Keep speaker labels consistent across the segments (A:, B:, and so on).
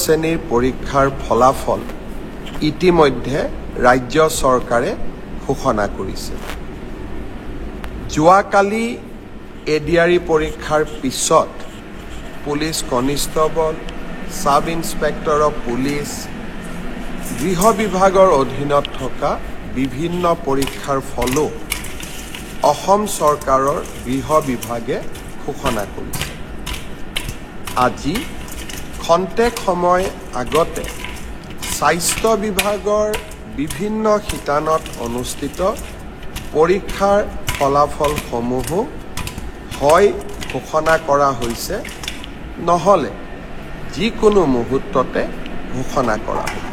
A: শ্ৰেণীৰ পৰীক্ষাৰ ফলাফল ইতিমধ্যে ৰাজ্য চৰকাৰে ঘোষণা কৰিছে। যোৱাকালি এডিআৰই পৰীক্ষাৰ পিছত police constable, sub inspector of police, গৃহ বিভাগৰ অধীনত থকা বিভিন্ন পৰীক্ষাৰ ফলো অসম চৰকাৰৰ গৃহ বিভাগে ঘোষণা কৰিছে। আজি খন্তেক সময় আগতে স্বাস্থ্য বিভাগৰ বিভিন্ন শিতানত অনুষ্ঠিত পৰীক্ষাৰ ফলাফলসমূহো হয় ঘোষণা কৰা হৈছে, নহ'লে যিকোনো মুহূৰ্ততে ঘোষণা কৰা হ'ব।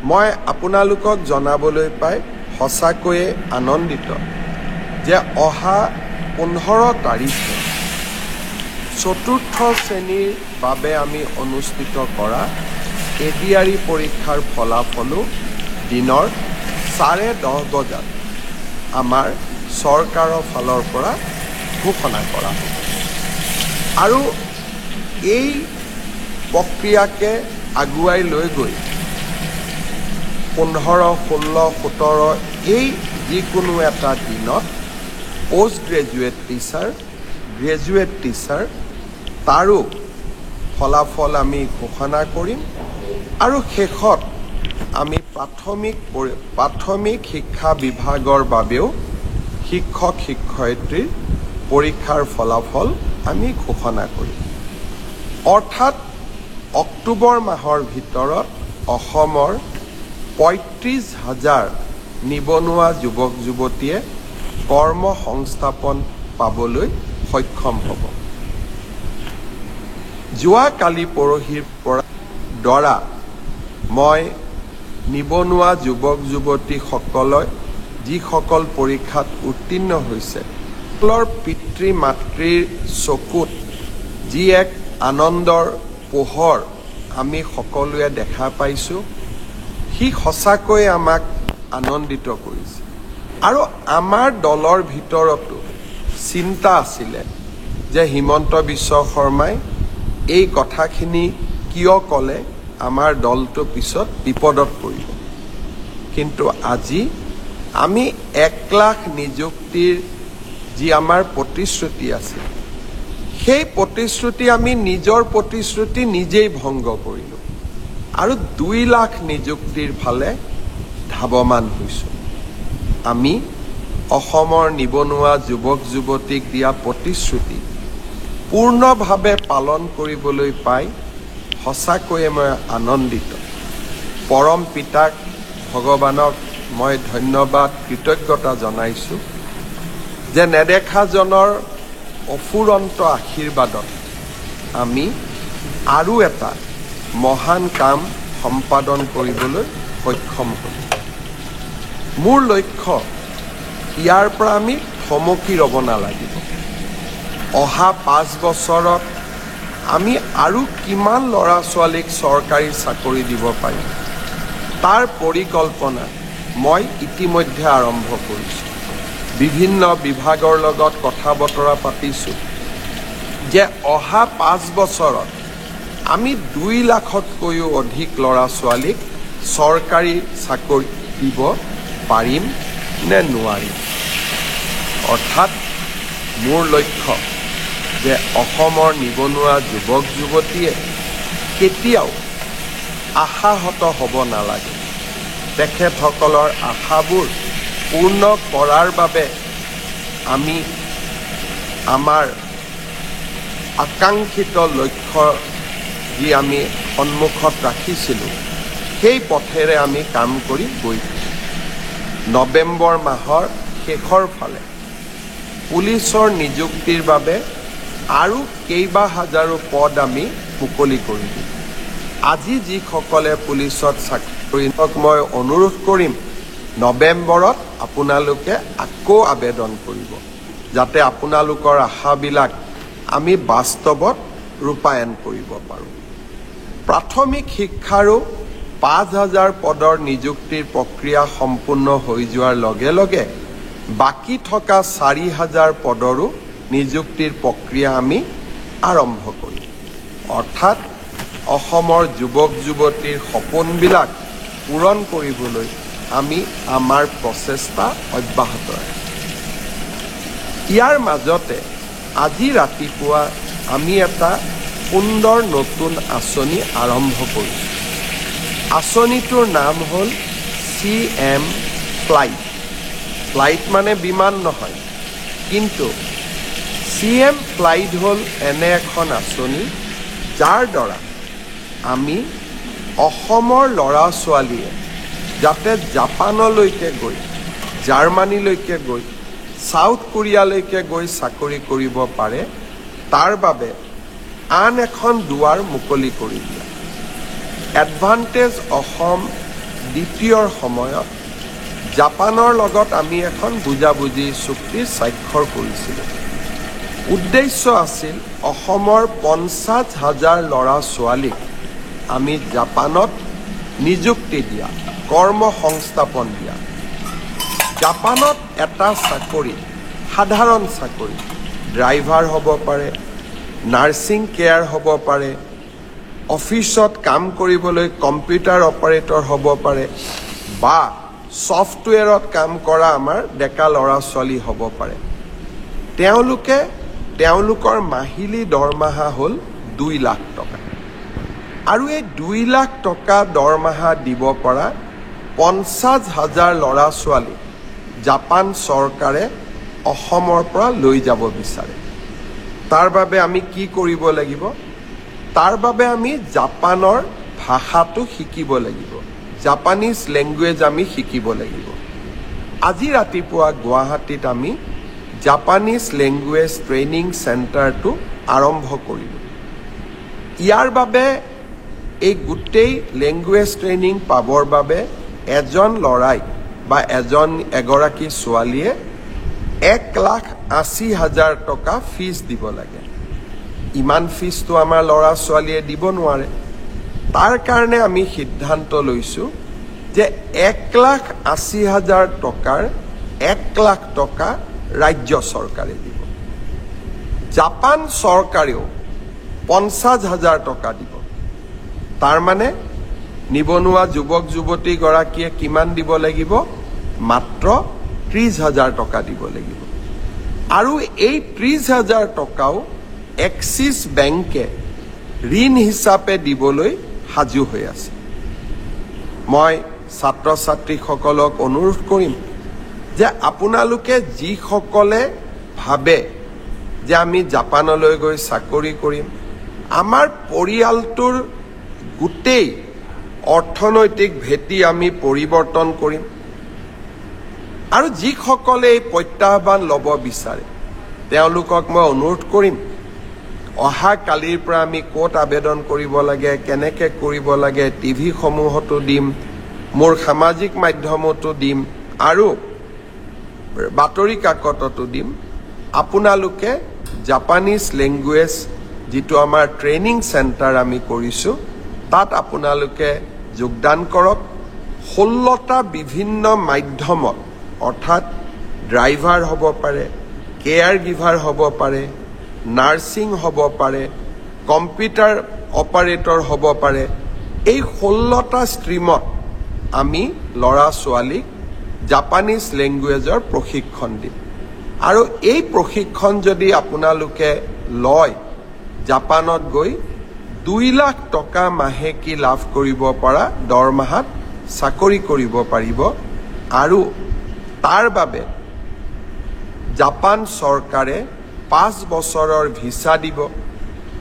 A: মই আপোনালোকক জনাবলৈ পাই সঁচাকৈয়ে আনন্দিত যে অহা 15 তাৰিখে চতুৰ্থ শ্ৰেণীৰ বাবে আমি অনুষ্ঠিত কৰা এডিআৰই পৰীক্ষাৰ ফলাফলো দিনৰ 10:30 বজাত আমাৰ চৰকাৰৰ ফালৰ পৰা ঘোষণা কৰা হ'ব। আৰু এই প্ৰক্ৰিয়াকে আগুৱাই লৈ গৈ 15, 16, 17 এই যিকোনো এটা দিনত post graduate teacher, graduate teacher তাৰো ফলাফল আমি ঘোষণা কৰিম। আৰু শেষত আমি প্ৰাথমিক শিক্ষা বিভাগৰ বাবেও শিক্ষক শিক্ষয়িত্ৰীৰ পৰীক্ষাৰ ফলাফল আমি ঘোষণা কৰিম। অৰ্থাৎ অক্টোবৰ মাহৰ ভিতৰত অসমৰ 35,000 নিবনুৱা যুৱক যুৱতীয়ে কৰ্ম সংস্থাপন পাবলৈ সক্ষম হ'ব। যোৱাকালি পৰহিৰ দ্বাৰা মই নিবনুৱা যুৱক যুৱতীসকলক যিসকল পৰীক্ষাত উত্তীৰ্ণ হৈছে সকলৰ পিতৃ মাতৃৰ চকুত যি এক আনন্দৰ পোহৰ আমি সকলোৱে দেখা পাইছোঁ, সি সঁচাকৈয়ে আমাক আনন্দিত কৰিছে। আৰু আমাৰ দলৰ ভিতৰতো চিন্তা আছিলে যে হিমন্ত বিশ্ব শৰ্মাই এই কথাখিনি কিয় ক'লে, আমাৰ দলটো পিছত বিপদত পৰিব। কিন্তু আজি আমি 1 লাখ নিযুক্তিৰ যি আমাৰ প্ৰতিশ্ৰুতি আছে, সেই প্ৰতিশ্ৰুতি আমি নিজৰ প্ৰতিশ্ৰুতি নিজেই ভংগ কৰিলোঁ আৰু 2 লাখ নিযুক্তিৰ ফালে ধাৱমান হৈছোঁ। আমি অসমৰ নিবনুৱা যুৱক যুৱতীক দিয়া প্ৰতিশ্ৰুতি পূৰ্ণভাৱে পালন কৰিবলৈ পাই সঁচাকৈয়ে মই আনন্দিত। পৰম পিতাক ভগৱানক মই ধন্যবাদ কৃতজ্ঞতা জনাইছোঁ যে নেদেখাজনৰ অফুৰন্ত আশীৰ্বাদত আমি আৰু এটা মহান কাম সম্পাদন কৰিবলৈ সক্ষম হ'লোঁ। মোৰ লক্ষ্য ইয়াৰ পৰা আমি থমকি ৰ'ব নালাগিব। অহা 5 বছৰত আমি আৰু কিমান ল'ৰা ছোৱালীক চৰকাৰী চাকৰি দিব পাৰিম তাৰ পৰিকল্পনা মই ইতিমধ্যে আৰম্ভ কৰিছোঁ। বিভিন্ন বিভাগৰ লগত কথা বতৰা পাতিছোঁ যে অহা 5 বছৰত আমি 2 লাখতকৈও অধিক ল'ৰা ছোৱালীক চৰকাৰী চাকৰি দিব পাৰিম নে নোৱাৰিম। অৰ্থাৎ মোৰ লক্ষ্য যে অসমৰ নিবনুৱা যুৱক যুৱতীয়ে কেতিয়াও আশাহত হ'ব নালাগে। তেখেতসকলৰ আশাবোৰ পূৰ্ণ কৰাৰ বাবে আমি আমাৰ আকাংক্ষিত লক্ষ্য যি আমি সন্মুখত ৰাখিছিলোঁ সেই পথেৰে আমি কাম কৰি গৈ থাকোঁ। নৱেম্বৰ মাহৰ শেষৰ ফালে পুলিচৰ নিযুক্তিৰ বাবে আৰু কেইবা হাজাৰো পদ আমি মুকলি কৰি দিম। আজি যিসকলে পুলিচত চাকৰিক মই অনুৰোধ কৰিম নৱেম্বৰত আপোনালোকে আকৌ আবেদন কৰিব, যাতে আপোনালোকৰ আশাবিলাক আমি বাস্তৱত ৰূপায়ণ কৰিব পাৰোঁ। প্ৰাথমিক শিক্ষাৰো 5,000 পদৰ নিযুক্তিৰ প্ৰক্ৰিয়া সম্পূৰ্ণ হৈ যোৱাৰ লগে লগে বাকী থকা 4,000 পদৰো নিযুক্তিৰ প্ৰক্ৰিয়া আমি আৰম্ভ কৰিম। অৰ্থাৎ অসমৰ যুৱক যুৱতীৰ সপোনবিলাক পূৰণ কৰিবলৈ আমি আমাৰ প্ৰচেষ্টা অব্যাহত ৰাখিম। ইয়াৰ মাজতে আজি ৰাতিপুৱা আমি এটা সুন্দৰ নতুন আঁচনি আৰম্ভ কৰিছোঁ। আঁচনিটোৰ নাম হ'ল CM ফ্লাইট। ফ্লাইট মানে বিমান নহয়, কিন্তু CM ফ্লাইট হ'ল এনে এখন আঁচনি যাৰ দ্বাৰা আমি অসমৰ ল'ৰা ছোৱালীয়ে যাতে জাপানলৈকে গৈ, জাৰ্মানীলৈকে গৈ, সাউথ কোৰিয়ালৈকে গৈ চাকৰি কৰিব পাৰে, তাৰ বাবে আন এখন দুৱাৰ মুকলি কৰি দিয়া। এডভান্টেজ অসম দ্বিতীয়ৰ সময়ত জাপানৰ লগত আমি এখন বুজাবুজি চুক্তি স্বাক্ষৰ কৰিছিলোঁ। উদ্দেশ্য আছিল অসমৰ 50,000 ল'ৰা ছোৱালীক আমি জাপানত নিযুক্তি দিয়া, কৰ্ম সংস্থাপন দিয়া। জাপানত এটা চাকৰি, সাধাৰণ চাকৰি, ড্ৰাইভাৰ হ'ব পাৰে, নাৰ্ছিং কেয়াৰ হ'ব পাৰে, অফিচত কাম কৰিবলৈ কম্পিউটাৰ অপাৰেটৰ হ'ব পাৰে, বা ছফ্টৱেৰত কাম কৰা আমাৰ ডেকা ল'ৰা ছোৱালী হ'ব পাৰে। তেওঁলোকৰ মাহিলী দৰমহা হ'ল 2 লাখ টকা। আৰু এই 2 লাখ টকা দৰমহা দিব পৰা 50,000 ল'ৰা ছোৱালী জাপান চৰকাৰে অসমৰ পৰা লৈ যাব বিচাৰে। তাৰ বাবে আমি কি কৰিব লাগিব? তাৰ বাবে আমি জাপানৰ ভাষাটো শিকিব লাগিব, জাপানিজ লেংগুৱেজ আমি শিকিব লাগিব। আজি ৰাতিপুৱা গুৱাহাটীত আমি জাপানিজ লেংগুৱেজ ট্ৰেইনিং চেণ্টাৰটো আৰম্ভ কৰিলোঁ। ইয়াৰ বাবে এই গোটেই লেংগুৱেজ ট্ৰেইনিং পাবৰ বাবে এজন ল'ৰাই বা এগৰাকী ছোৱালীয়ে 1,80,000 টকা ফিজ দিব লাগে। ইমান ফিজটো আমাৰ ল'ৰা ছোৱালীয়ে দিব নোৱাৰে। তাৰ কাৰণে আমি সিদ্ধান্ত লৈছোঁ যে 1,80,000 টকাৰ 1 লাখ টকা ৰাজ্য চৰকাৰে দিব। জাপান চৰকাৰেও 50,000 টকা দিব। তাৰ মানে নিবনুৱা যুৱক যুৱতীগৰাকীয়ে কিমান দিব লাগিব? মাত্ৰ 30,000 টকা দিব লাগিব। আৰু এই 30,000 টকাও এক্সিছ বেংকে ঋণ হিচাপে দিবলৈ সাজু হৈ আছে। মই ছাত্ৰ ছাত্ৰীসকলক অনুৰোধ কৰিম যে আপোনালোকে যিসকলে ভাবে যে আমি জাপানলৈ গৈ চাকৰি কৰিম, আমাৰ পৰিয়ালটোৰ গোটেই অৰ্থনৈতিক ভেটি আমি পৰিৱৰ্তন কৰিম, আৰু যিসকলে এই প্ৰত্যাহ্বান ল'ব বিচাৰে তেওঁলোকক মই অনুৰোধ কৰিম, অহা কালিৰ পৰা আমি ক'ত আবেদন কৰিব লাগে, কেনেকৈ কৰিব লাগে, টিভিসমূহতো দিম, মোৰ সামাজিক মাধ্যমতো দিম, আৰু বাতৰি কাকততো দিম। আপোনালোকে জাপানিজ লেংগুৱেজ যিটো আমাৰ ট্ৰেইনিং চেণ্টাৰ আমি কৰিছোঁ, তাত আপোনালোকে যোগদান কৰক। 16টা বিভিন্ন মাধ্যমত, অৰ্থাৎ ড্ৰাইভাৰ হ'ব পাৰে, কেয়াৰ গিভাৰ হ'ব পাৰে, নাৰ্ছিং হ'ব পাৰে, কম্পিউটাৰ অপাৰেটৰ হ'ব পাৰে, এই 16টা ষ্ট্ৰীমত আমি ল'ৰা ছোৱালীক জাপানিজ লেংগুৱেজৰ প্ৰশিক্ষণ দিম। আৰু এই প্ৰশিক্ষণ যদি আপোনালোকে লয়, জাপানত গৈ 2 লাখ টকা মাহেকী লাভ কৰিব পৰা দৰমহাত চাকৰি কৰিব পাৰিব। আৰু তাৰ বাবে জাপান চৰকাৰে 5 বছৰৰ ভিছা দিব।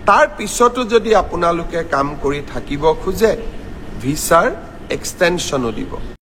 A: তাৰ পিছতো যদি আপোনালোকে কাম কৰি থাকিব খোজে, ভিছাৰ এক্সটেনশ্যনো দিব।